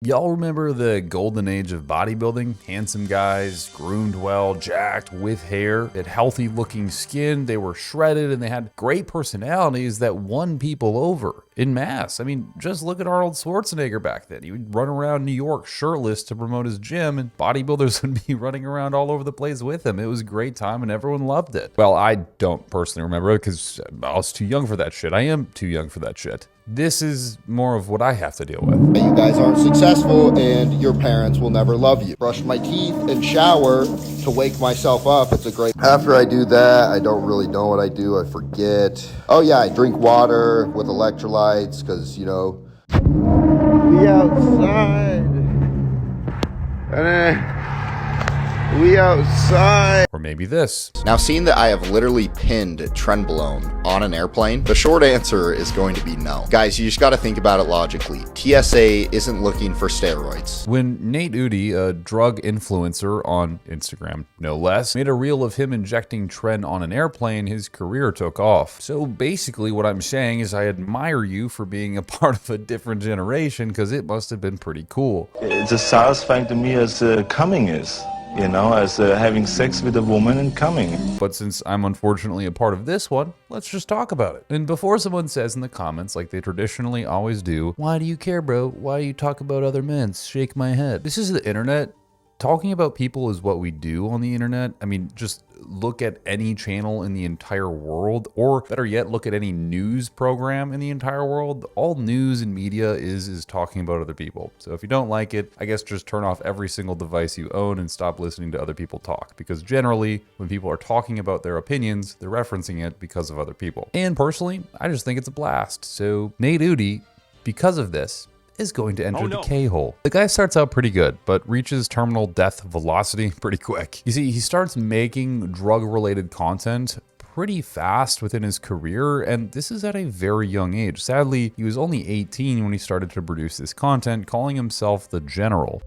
Y'all remember the golden age of bodybuilding? Handsome guys, groomed well, jacked, with hair, had healthy looking skin, they were shredded, and they had great personalities that won people over in mass. I mean, just look at Arnold Schwarzenegger back then. He would run around New York shirtless to promote his gym, and bodybuilders would be running around all over the place with him. It was a great time, and everyone loved it. Well, I don't personally remember it because I was too young for that shit. I am too young for that shit. This is more of what I have to deal with. You guys aren't successful and your parents will never love you. Brush my teeth and shower to wake myself up. It's a great... After I do that, I don't really know what I do. I forget. Oh yeah, I drink water with electrolytes because, you know... We outside. We outside. Or maybe this. Now, seeing that I have literally pinned Trenbolone on an airplane, the short answer is going to be no. Guys, you just got to think about it logically. TSA isn't looking for steroids. When Nate Udi, a drug influencer on Instagram, no less, made a reel of him injecting Tren on an airplane, his career took off. So basically what I'm saying is I admire you for being a part of a different generation because it must have been pretty cool. It's as satisfying to me as coming is. You know, as having sex with a woman and coming. But since I'm unfortunately a part of this one, let's just talk about it. And before someone says in the comments, like they traditionally always do, why do you care, bro? Why do you talk about other men? Shake my head. This is the internet. Talking about people is what we do on the internet. I mean, just look at any channel in the entire world, or better yet, look at any news program in the entire world. All news and media is talking about other people. So if you don't like it, I guess just turn off every single device you own and stop listening to other people talk. Because generally, when people are talking about their opinions, they're referencing it because of other people. And personally, I just think it's a blast. So Nate Udi, because of this, is going to enter the K-hole. The guy starts out pretty good, but reaches terminal death velocity pretty quick. You see, he starts making drug-related content pretty fast within his career, and this is at a very young age. Sadly, he was only 18 when he started to produce this content, calling himself the General.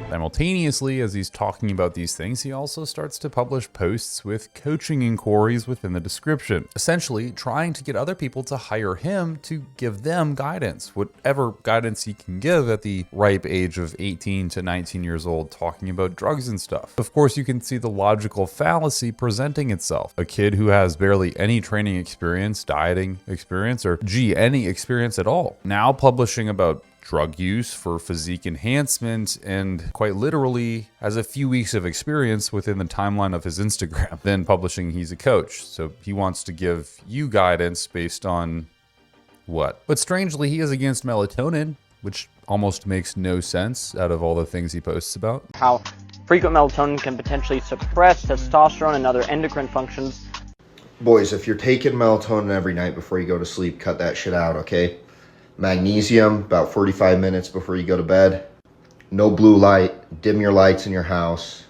Simultaneously, as he's talking about these things, he also starts to publish posts with coaching inquiries within the description, essentially trying to get other people to hire him to give them guidance, whatever guidance he can give at the ripe age of 18 to 19 years old, talking about drugs and stuff. Of course, you can see the logical fallacy presenting itself. A kid who has barely any training experience, dieting experience, or any experience at all, now publishing about drug use for physique enhancement, and quite literally has a few weeks of experience within the timeline of his Instagram, then publishing he's a coach. So he wants to give you guidance based on what? But strangely, he is against melatonin, which almost makes no sense out of all the things he posts about. How frequent melatonin can potentially suppress testosterone and other endocrine functions. Boys, if you're taking melatonin every night before you go to sleep, cut that shit out, okay? Magnesium, about 45 minutes before you go to bed. No blue light, dim your lights in your house.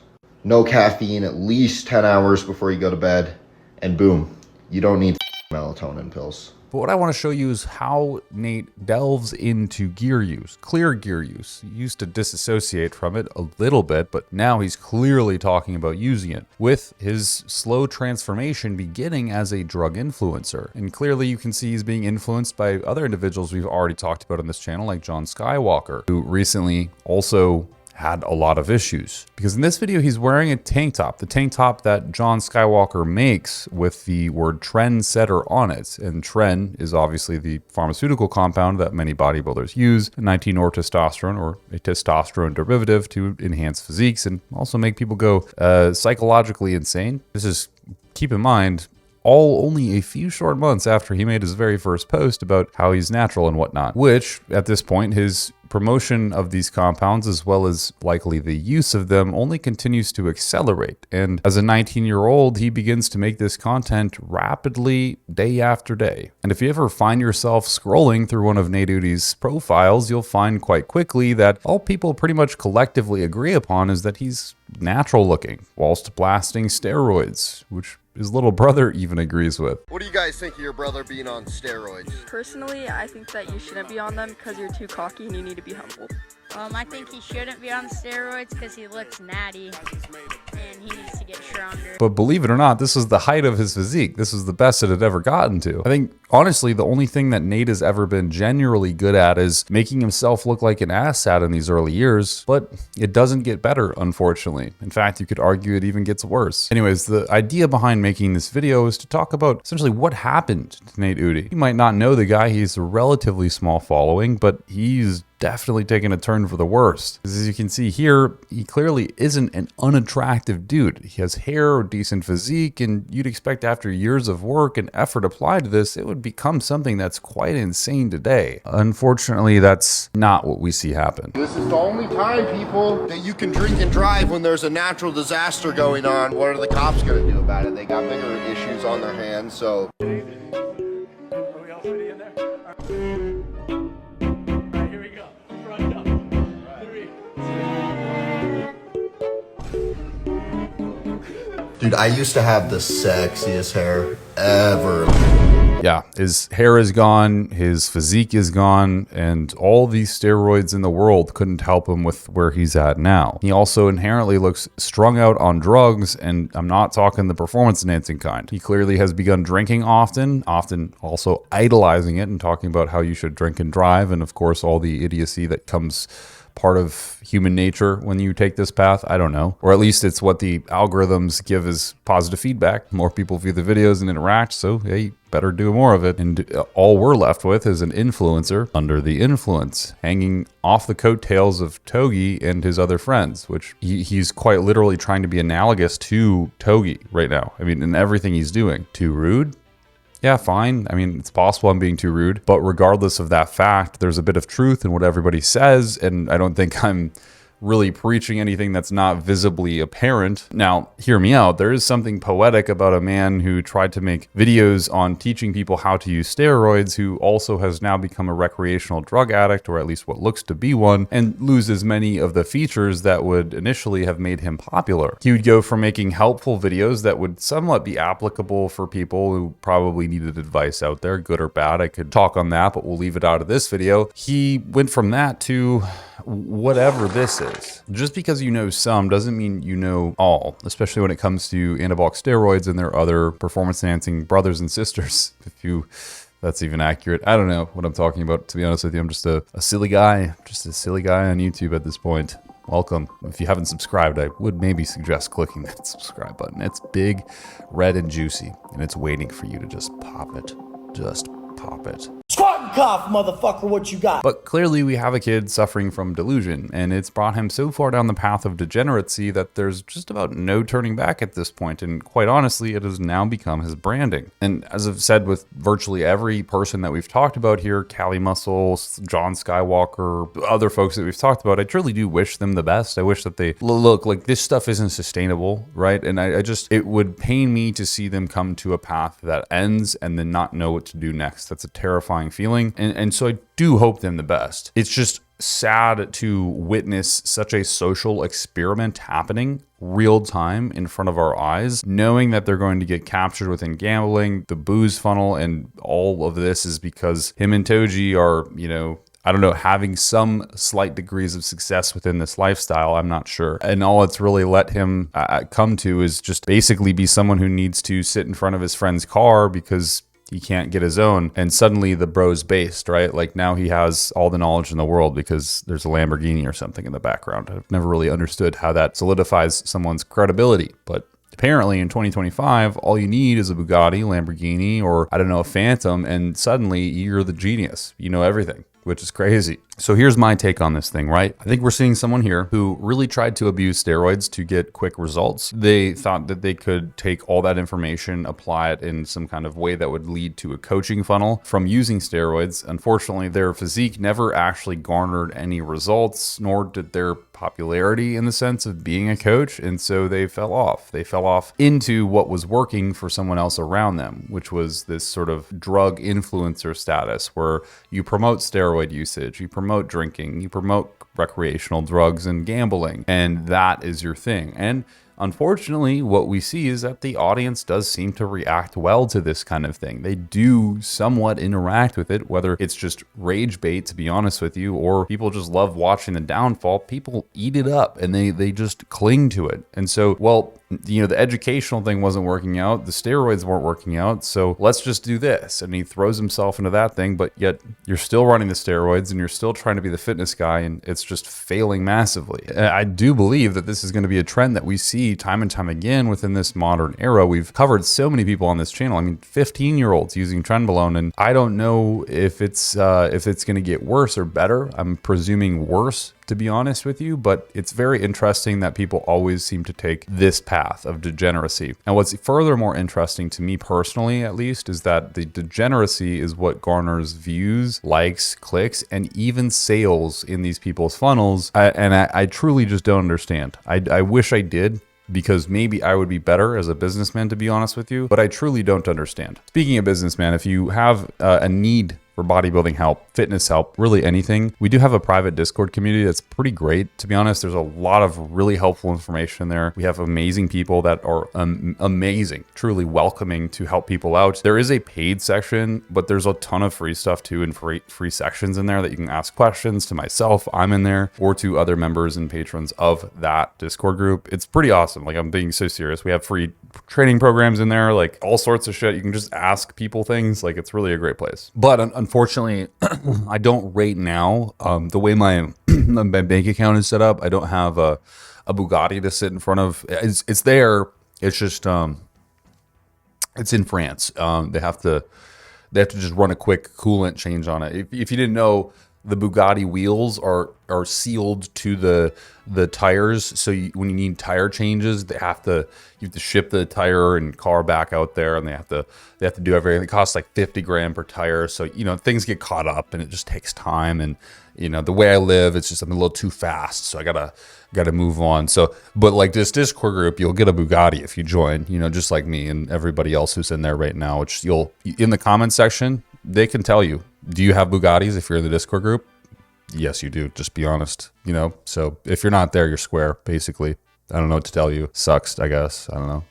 No caffeine at least 10 hours before you go to bed. And boom, you don't need melatonin pills. But what I want to show you is how Nate delves into gear use, clear gear use. He used to disassociate from it a little bit, but now he's clearly talking about using it, with his slow transformation beginning as a drug influencer. And clearly you can see he's being influenced by other individuals we've already talked about on this channel, like John Skywalker, who recently also had a lot of issues. Because in this video, he's wearing a tank top, the tank top that John Skywalker makes with the word trendsetter on it. And Tren is obviously the pharmaceutical compound that many bodybuilders use, 19-testosterone, or a testosterone derivative to enhance physiques and also make people go psychologically insane. This is, keep in mind, all only a few short months after he made his very first post about how he's natural and whatnot, which at this point, his promotion of these compounds, as well as likely the use of them, only continues to accelerate. And as a 19-year-old, he begins to make this content rapidly, day after day. And if you ever find yourself scrolling through one of Nate Udi's profiles, you'll find quite quickly that all people pretty much collectively agree upon is that he's natural looking, whilst blasting steroids, which his little brother even agrees with. What do you guys think of your brother being on steroids? Personally, I think that you shouldn't be on them because you're too cocky and you need to be humble. I think he shouldn't be on steroids because he looks natty and he needs to get stronger. But believe it or not, this was the height of his physique. This was the best it had ever gotten to. I think, honestly, the only thing that Nate has ever been genuinely good at is making himself look like an asshat in these early years, but it doesn't get better, unfortunately. In fact, you could argue it even gets worse. Anyways, the idea behind making this video is to talk about essentially what happened to Nate Udi. You might not know the guy. He's a relatively small following, but he's definitely taken a turn for the worst. As you can see here, he clearly isn't an unattractive dude. He has hair, decent physique, and you'd expect after years of work and effort applied to this, it would become something that's quite insane today. Unfortunately, that's not what we see happen. This is the only time, people, that you can drink and drive when there's a natural disaster going on. What are the cops going to do about it? They got bigger issues on their hands, so... Dude, I used to have the sexiest hair ever. Yeah, his hair is gone, his physique is gone, and all these steroids in the world couldn't help him with where he's at now. He also inherently looks strung out on drugs, and I'm not talking the performance enhancing kind. He clearly has begun drinking often also idolizing it and talking about how you should drink and drive, and of course all the idiocy that comes part of human nature when you take this path. I don't know. Or at least it's what the algorithms give as positive feedback. More people view the videos and interact, so hey, better do more of it. And all we're left with is an influencer under the influence, hanging off the coattails of Togi and his other friends, which he's quite literally trying to be analogous to Togi right now. I mean, in everything he's doing. Too rude? Yeah, fine. I mean, it's possible I'm being too rude, but regardless of that fact, there's a bit of truth in what everybody says, and I don't think I'm really preaching anything that's not visibly apparent. Now, hear me out. There is something poetic about a man who tried to make videos on teaching people how to use steroids, who also has now become a recreational drug addict, or at least what looks to be one, and loses many of the features that would initially have made him popular. He would go from making helpful videos that would somewhat be applicable for people who probably needed advice out there, good or bad. I could talk on that, but we'll leave it out of this video. He went from that to whatever this is. Just because you know some doesn't mean you know all, especially when it comes to anabolic steroids and their other performance enhancing brothers and sisters. That's even accurate. I don't know what I'm talking about, to be honest with you. I'm just a silly guy, on YouTube at this point. Welcome. If you haven't subscribed, I would maybe suggest clicking that subscribe button. It's big, red, and juicy, and it's waiting for you to just pop it. Just pop it. Squat and cough, motherfucker, what you got? But clearly we have a kid suffering from delusion, and it's brought him so far down the path of degeneracy that there's just about no turning back at this point, and quite honestly, it has now become his branding. And as I've said with virtually every person that we've talked about here, Cali Muscle, John Skywalker, other folks that we've talked about, I truly do wish them the best. I wish that they look like this stuff isn't sustainable, right? And it would pain me to see them come to a path that ends and then not know what to do next. That's a terrifying feeling. And so I do hope them the best. It's just sad to witness such a social experiment happening real time in front of our eyes, knowing that they're going to get captured within gambling, the booze funnel, and all of this is because him and Togi are, I don't know, having some slight degrees of success within this lifestyle. I'm not sure. And all it's really let him come to is just basically be someone who needs to sit in front of his friend's car because he can't get his own, and suddenly the bro's based, right? Like now he has all the knowledge in the world because there's a Lamborghini or something in the background. I've never really understood how that solidifies someone's credibility, but apparently in 2025, all you need is a Bugatti, Lamborghini, or I don't know, a Phantom, and suddenly you're the genius. You know everything, which is crazy. So here's my take on this thing, right? I think we're seeing someone here who really tried to abuse steroids to get quick results. They thought that they could take all that information, apply it in some kind of way that would lead to a coaching funnel from using steroids. Unfortunately, their physique never actually garnered any results, nor did their popularity in the sense of being a coach. And so they fell off. They fell off into what was working for someone else around them, which was this sort of drug influencer status where you promote steroid usage, you promote drinking, you promote recreational drugs and gambling, and that is your thing. And unfortunately, what we see is that the audience does seem to react well to this kind of thing. They do somewhat interact with it, whether it's just rage bait, to be honest with you, or people just love watching the downfall. People eat it up and they just cling to it. And so, well, you know, the educational thing wasn't working out, the steroids weren't working out, so let's just do this. And he throws himself into that thing, but yet you're still running the steroids and you're still trying to be the fitness guy, and it's just failing massively. I do believe that this is going to be a trend that we see time and time again within this modern era. We've covered so many people on this channel. I mean, 15-year-olds using trenbolone, and I don't know if it's going to get worse or better. I'm presuming worse, to be honest with you, but it's very interesting that people always seem to take this path of degeneracy. And what's furthermore interesting to me personally, at least, is that the degeneracy is what garners views, likes, clicks, and even sales in these people's funnels. I truly just don't understand. I wish I did, because maybe I would be better as a businessman, to be honest with you, but I truly don't understand. Speaking of businessman, if you have a need for bodybuilding help, fitness help, really anything, we do have a private Discord community that's pretty great. To be honest, there's a lot of really helpful information there. We have amazing people that are amazing, truly welcoming to help people out. There is a paid section, but there's a ton of free stuff too, and free sections in there that you can ask questions to myself, I'm in there, or to other members and patrons of that Discord group. It's pretty awesome. Like, I'm being so serious. We have free training programs in there, like all sorts of shit. You can just ask people things. Like, it's really a great place. But unfortunately, I don't right now. The way my my bank account is set up, I don't have a Bugatti to sit in front of. It's there. It's just it's in France. They have to just run a quick coolant change on it. If you didn't know, the Bugatti wheels are sealed to the tires, so when you need tire changes, you have to ship the tire and car back out there, and they have to do everything. It costs like 50 grand per tire, so you know, things get caught up and it just takes time. And you know, the way I live, it's just I'm a little too fast, so I gotta move on. So, but like this Discord group, you'll get a Bugatti if you join, you know, just like me and everybody else who's in there right now, which you'll, in the comment section, they can tell you, do you have Bugattis if you're in the Discord group? Yes, you do. Just be honest, you know? So if you're not there, you're square, basically. I don't know what to tell you. Sucks, I guess. I don't know.